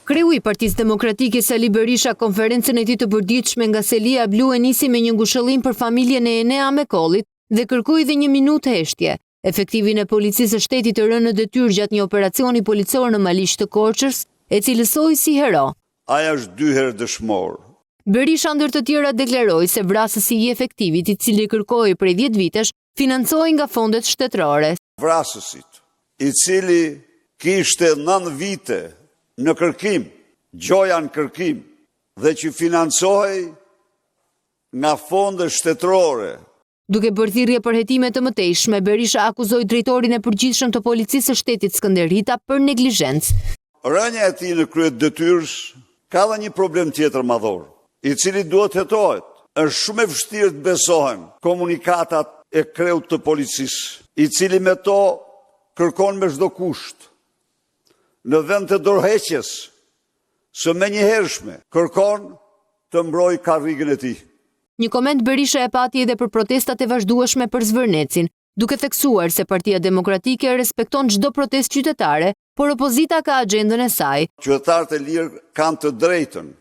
Kreu i Partisë Demokratike Sali Berisha konferencën e tij të përditshme nga Selia Blu e nisi me një ngushëllim për familjen e Enea Mekollit dhe kërkoi dhe 1 minutë heshtje. Efektivin e policisë së shtetit të rënë në detyrë gjatë një operacioni policor në Malish të Korçës, e cilësoi si hero. Ai është 2 herë dëshmor. Berisha ndër të tjera deklaroi se vrasësi i efektivit, i cili kërkoi prej 10 vitesh, financohej nga fondet shtetërore. Vrasësit, i cili kishte 9 vite në kërkim, gjoja në kërkim, dhe që financohej nga fondet shtetërore. Duke bërë thirrje për hetime të mëtejshme, Berisha akuzoi drejtorin e përgjithshëm të policisë së shtetit Skënder Rita për neglizhencë. Rënja e tij në krye të detyrës ka dhe një problem tjetër madhor, i cili duhet hetohet. Është shumë e vështirë të besohen komunikatat e kreut të policisë, i cili me to kërkon me çdo kusht. Në vend të dorëheqjes së menjëhershme, kërkon të mbrojë karrigën e tij. Një koment Berisha e pati edhe për protestat e vazhdueshme për Zvërnecin, duke theksuar se Partia Demokratike respekton çdo protestë qytetare, por opozita ka agjendën e saj. Qytetarët e lirë kanë të drejtën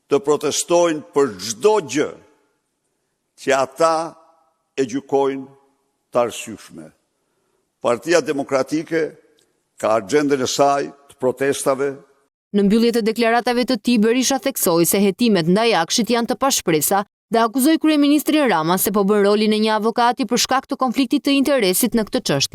të protestojnë për çdo gjë që ata e gjykojnë të arsyeshme. Partia Demokratike ka agjendën e saj të protestave. Në mbyllje të deklaratave të tij, Berisha theksoi se hetimet ndaj Akshit janë të pashpresa dhe akuzoi kryeministrin Rama se po bën rolin e një avokati për shkak të konfliktit të interesit në këtë çështje.